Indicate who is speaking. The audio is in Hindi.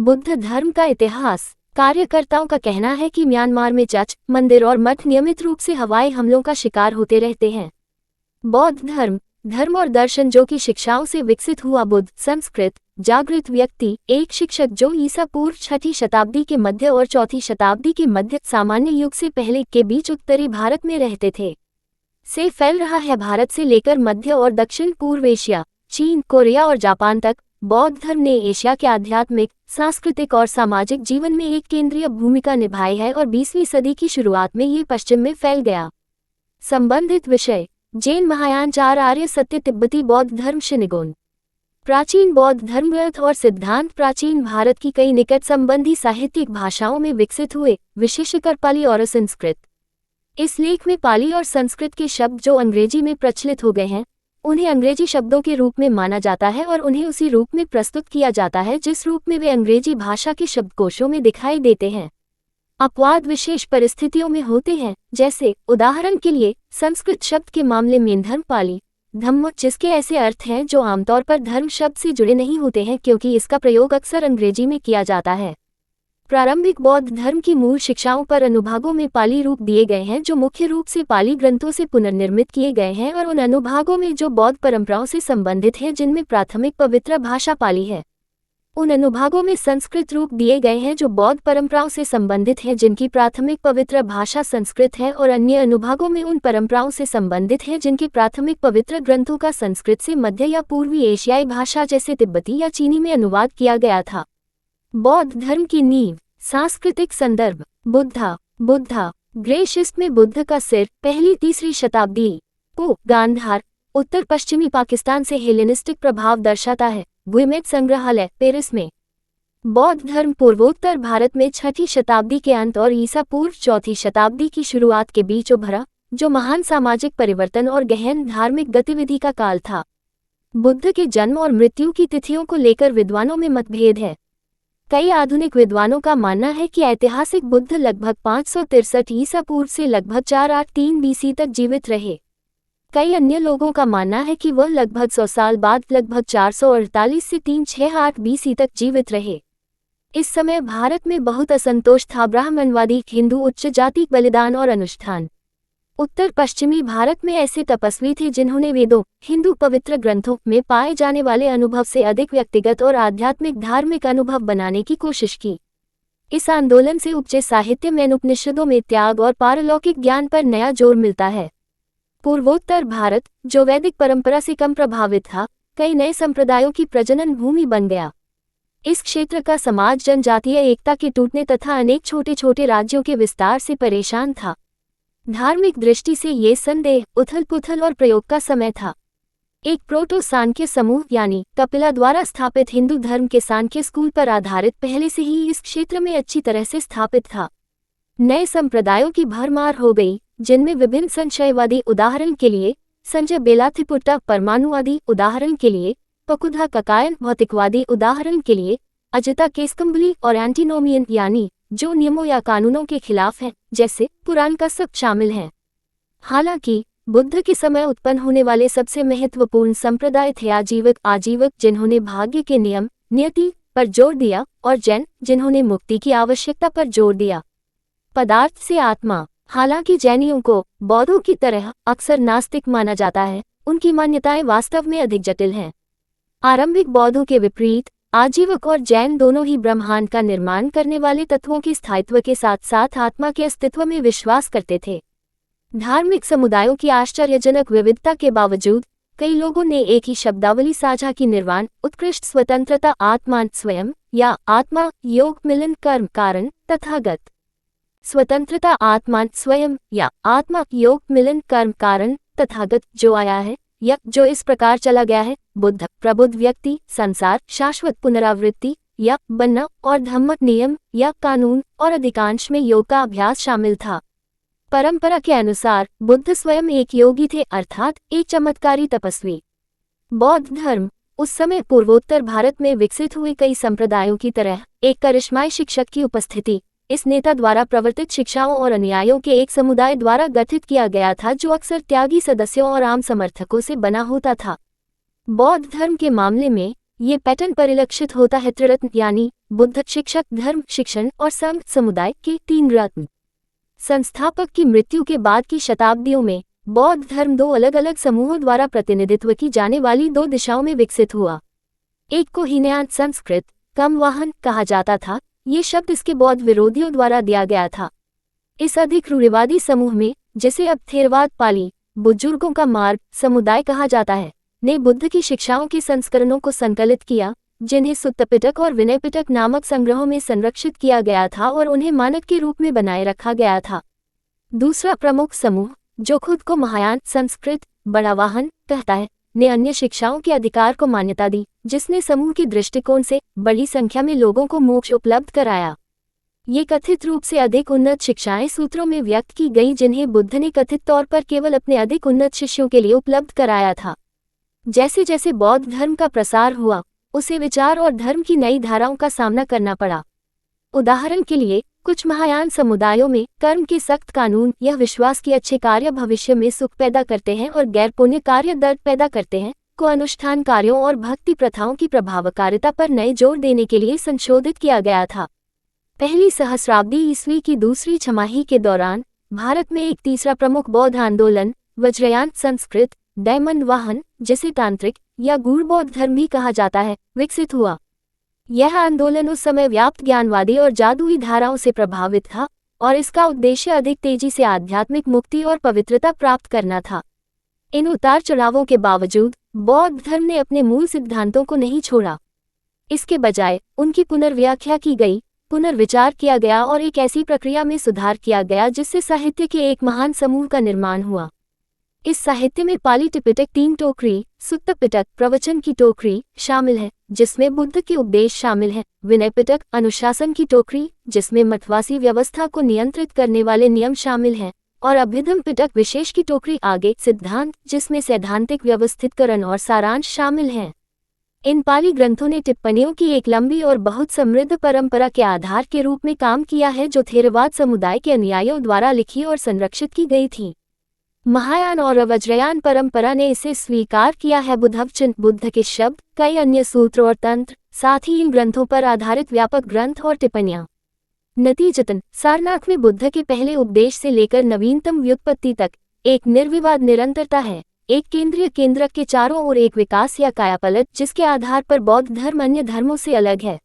Speaker 1: बुद्ध धर्म का इतिहास। कार्यकर्ताओं का कहना है कि म्यांमार में चर्च, मंदिर और मठ नियमित रूप से हवाई हमलों का शिकार होते रहते हैं। बौद्ध धर्म और दर्शन जो कि शिक्षाओं से विकसित हुआ। बुद्ध संस्कृत जागृत व्यक्ति, एक शिक्षक जो ईसा पूर्व 6ठी शताब्दी के मध्य और 4ठी शताब्दी के मध्य सामान्य युग से पहले के बीच उत्तरी भारत में रहते थे, से फैल रहा है भारत से लेकर मध्य और दक्षिण पूर्व एशिया, चीन, कोरिया और जापान तक। बौद्ध धर्म ने एशिया के आध्यात्मिक, सांस्कृतिक और सामाजिक जीवन में एक केंद्रीय भूमिका निभाई है और 20वीं सदी की शुरुआत में ये पश्चिम में फैल गया। संबंधित विषय: जैन महायान, चार आर्य सत्य, तिब्बती बौद्ध धर्म, शिन्गोन। प्राचीन बौद्ध धर्म ग्रंथ और सिद्धांत प्राचीन भारत की कई निकट संबंधी साहित्यिक भाषाओं में विकसित हुए, विशेषकर पाली और संस्कृत। इस लेख में पाली और संस्कृत के शब्द जो अंग्रेजी में प्रचलित हो गए हैं, उन्हें अंग्रेजी शब्दों के रूप में माना जाता है और उन्हें उसी रूप में प्रस्तुत किया जाता है जिस रूप में वे अंग्रेजी भाषा के शब्दकोशों में दिखाई देते हैं। अपवाद विशेष परिस्थितियों में होते हैं, जैसे उदाहरण के लिए संस्कृत शब्द के मामले में धर्म, पाली धम्म, जिसके ऐसे अर्थ हैं जो आमतौर पर धर्म शब्द से जुड़े नहीं होते हैं क्योंकि इसका प्रयोग अक्सर अंग्रेजी में किया जाता है। प्रारंभिक बौद्ध धर्म की मूल शिक्षाओं पर अनुभागों में पाली रूप दिए गए हैं जो मुख्य रूप से पाली ग्रंथों से पुनर्निर्मित किए गए हैं, और उन अनुभागों में जो बौद्ध परंपराओं से संबंधित हैं जिनमें प्राथमिक पवित्र भाषा पाली है। उन अनुभागों में संस्कृत रूप दिए गए हैं जो बौद्ध परंपराओं से संबंधित हैं जिनकी प्राथमिक पवित्र भाषा संस्कृत है, और अन्य अनुभागों में उन परंपराओं से संबंधित हैं जिनके प्राथमिक पवित्र ग्रंथों का संस्कृत से मध्य या पूर्वी एशियाई भाषा जैसे तिब्बती या चीनी में अनुवाद किया गया था। बौद्ध धर्म की नींव। सांस्कृतिक संदर्भ: बुद्धा ग्रेशिस्ट में बुद्ध का सिर, पहली 3री शताब्दी को गांधार, उत्तर पश्चिमी पाकिस्तान से हेलेनिस्टिक प्रभाव दर्शाता है। गुइमेट संग्रहालय, पेरिस में। बौद्ध धर्म पूर्वोत्तर भारत में 6ठी शताब्दी के अंत और ईसा पूर्व 4ठी शताब्दी की शुरुआत के बीच उभरा, जो महान सामाजिक परिवर्तन और गहन धार्मिक गतिविधि का काल था। बुद्ध के जन्म और मृत्यु की तिथियों को लेकर विद्वानों में मतभेद है। कई आधुनिक विद्वानों का मानना है कि ऐतिहासिक बुद्ध लगभग 563 ईसा पूर्व से लगभग 483 बीसी तक जीवित रहे। कई अन्य लोगों का मानना है कि वह लगभग 100 साल बाद लगभग 448 से 368 बीसी तक जीवित रहे। इस समय भारत में बहुत असंतोष था। ब्राह्मणवादी हिंदू उच्च जाति बलिदान और अनुष्ठान। उत्तर पश्चिमी भारत में ऐसे तपस्वी थे जिन्होंने वेदों, हिंदू पवित्र ग्रंथों में पाए जाने वाले अनुभव से अधिक व्यक्तिगत और आध्यात्मिक धार्मिक अनुभव बनाने की कोशिश की। इस आंदोलन से उपजे साहित्य में उपनिषदों में त्याग और पारलौकिक ज्ञान पर नया जोर मिलता है। पूर्वोत्तर भारत, जो वैदिक परंपरा से कम प्रभावित था, कई नए संप्रदायों की प्रजनन भूमि बन गया। इस क्षेत्र का समाज जनजातीय एकता के टूटने तथा अनेक छोटे छोटे राज्यों के विस्तार से परेशान था। धार्मिक दृष्टि से ये संदेह, उथल पुथल और प्रयोग का समय था। एक प्रोटो सांख्य समूह यानी कपिला द्वारा स्थापित हिंदू धर्म के सांख्य स्कूल पर आधारित पहले से ही इस क्षेत्र में अच्छी तरह से स्थापित था। नए संप्रदायों की भरमार हो गई, जिनमें विभिन्न संशयवादी, उदाहरण के लिए संजय बेलाथिपुट्टा, परमाणुवादी, उदाहरण के लिए पकुधा ककायन, भौतिकवादी, उदाहरण के लिए अजिता केस्कम्बली, और एंटीनोमियन यानी जो नियमों या कानूनों के खिलाफ हैं, जैसे पुराण का सब शामिल हैं। हालांकि बुद्ध के समय उत्पन्न होने वाले सबसे महत्वपूर्ण संप्रदाय थे आजीवक, जिन्होंने भाग्य के नियम, नियति पर जोर दिया, और जैन, जिन्होंने मुक्ति की आवश्यकता पर जोर दिया। पदार्थ से आत्मा। हालांकि जैनियों को बौद्धों की तरह अक्सर नास्तिक माना जाता है, उनकी मान्यताएं वास्तव में अधिक जटिल हैं। आरंभिक बौद्धों के विपरीत आजीवक और जैन दोनों ही ब्रह्मांड का निर्माण करने वाले तत्वों के स्थायित्व के साथ साथ आत्मा के अस्तित्व में विश्वास करते थे। धार्मिक समुदायों की आश्चर्यजनक विविधता के बावजूद कई लोगों ने एक ही शब्दावली साझा की: निर्वाण, उत्कृष्ट स्वतंत्रता, आत्मा स्वयं या आत्मा, योग, मिलन, कर्म, कारण, तथागत। स्वतंत्रता, आत्मा स्वयं या आत्मा, योग, मिलन, कर्म, कारण, तथागत। जो आया है या जो इस प्रकार चला गया है। बुद्ध, प्रबुद्ध व्यक्ति, संसार, शाश्वत पुनरावृत्ति या बनना, और धम्म, नियम या कानून, और अधिकांश में योग का अभ्यास शामिल था। परंपरा के अनुसार बुद्ध स्वयं एक योगी थे, अर्थात एक चमत्कारी तपस्वी। बौद्ध धर्म उस समय पूर्वोत्तर भारत में विकसित हुए कई संप्रदायों की तरह एक करिश्माई शिक्षक की उपस्थिति, इस नेता द्वारा प्रवर्तित शिक्षाओं और अनुयायियों के एक समुदाय द्वारा गठित किया गया था जो अक्सर त्यागी सदस्यों और आम समर्थकों से बना होता था। बौद्ध धर्म के मामले में ये पैटर्न परिलक्षित होता है। त्रिरत्न यानी बुद्ध शिक्षक, धर्म, शिक्षण और संघ समुदाय के 3 रत्न। संस्थापक की मृत्यु के बाद की शताब्दियों में बौद्ध धर्म 2 अलग अलग समूहों द्वारा प्रतिनिधित्व की जाने वाली 2 दिशाओं में विकसित हुआ। एक को हीनयान संस्कृत कम वाहन कहा जाता था। ये शब्द इसके बौद्ध विरोधियों द्वारा दिया गया था। इस अधिक रूढ़िवादी समूह में, जिसे अब थेरवाद पाली बुजुर्गों का मार्ग समुदाय कहा जाता है, ने बुद्ध की शिक्षाओं के संस्करणों को संकलित किया, जिन्हें सुत्त पिटक और विनय पिटक नामक संग्रहों में संरक्षित किया गया था और उन्हें मानक के रूप में बनाए रखा गया था। दूसरा प्रमुख समूह, जो खुद को महायान संस्कृत बड़ा वाहन कहता है, ने अन्य शिक्षाओं के अधिकार को मान्यता दी, जिसने समूह के दृष्टिकोण से बड़ी संख्या में लोगों को मोक्ष उपलब्ध कराया। ये कथित रूप से अधिक उन्नत शिक्षाएं सूत्रों में व्यक्त की गई, जिन्हें बुद्ध ने कथित तौर पर केवल अपने अधिक उन्नत शिष्यों के लिए उपलब्ध कराया था। जैसे जैसे बौद्ध धर्म का प्रसार हुआ, उसे विचार और धर्म की नई धाराओं का सामना करना पड़ा। उदाहरण के लिए, कुछ महायान समुदायों में कर्म के सख्त कानून, यह विश्वास कि अच्छे कार्य भविष्य में सुख पैदा करते हैं और गैर पुण्य कार्य दर्द पैदा करते हैं, को अनुष्ठान कार्यों और भक्ति प्रथाओं की प्रभावकारिता पर नए जोर देने के लिए संशोधित किया गया था। पहली सहस्राब्दी ईस्वी की दूसरी छमाही के दौरान भारत में एक तीसरा प्रमुख बौद्ध आंदोलन, वज्रयान संस्कृत डायमंड वाहन, जिसे तांत्रिक या गूढ़ बौद्ध धर्म भी कहा जाता है, विकसित हुआ। यह आंदोलन उस समय व्याप्त ज्ञानवादी और जादुई धाराओं से प्रभावित था और इसका उद्देश्य अधिक तेजी से आध्यात्मिक मुक्ति और पवित्रता प्राप्त करना था। इन उतार चढ़ावों के बावजूद बौद्ध धर्म ने अपने मूल सिद्धांतों को नहीं छोड़ा। इसके बजाय उनकी पुनर्व्याख्या की गई, पुनर्विचार किया गया और एक ऐसी प्रक्रिया में सुधार किया गया जिससे साहित्य के एक महान समूह का निर्माण हुआ। इस साहित्य में पाली त्रिपिटक 3 टोकरी, सुत्त पिटक प्रवचन की टोकरी शामिल है, जिसमें बुद्ध के उपदेश शामिल हैं, विनय पिटक अनुशासन की टोकरी, जिसमें मठवासी व्यवस्था को नियंत्रित करने वाले नियम शामिल हैं, और अभ्युदय पिटक विशेष की टोकरी आगे सिद्धांत, जिसमें सैद्धांतिक व्यवस्थितकरण और सारांश शामिल हैं। इन पाली ग्रंथों ने टिप्पणियों की एक लंबी और बहुत समृद्ध परंपरा के आधार के रूप में काम किया है, जो थेरवाद समुदाय के अनुयायियों द्वारा लिखी और संरक्षित की गई थी। महायान और वज्रयान परंपरा ने इसे स्वीकार किया है। बुद्धवचन, बुद्ध के शब्द, कई अन्य सूत्र और तंत्र, साथ ही इन ग्रंथों पर आधारित व्यापक ग्रंथ और टिप्पणियां। नतीजतन सारनाथ में बुद्ध के पहले उपदेश से लेकर नवीनतम व्युत्पत्ति तक एक निर्विवाद निरंतरता है, एक केंद्रीय केंद्रक के चारों ओर एक विकास या कायापलट, जिसके आधार पर बौद्ध धर्म अन्य धर्मों से अलग है।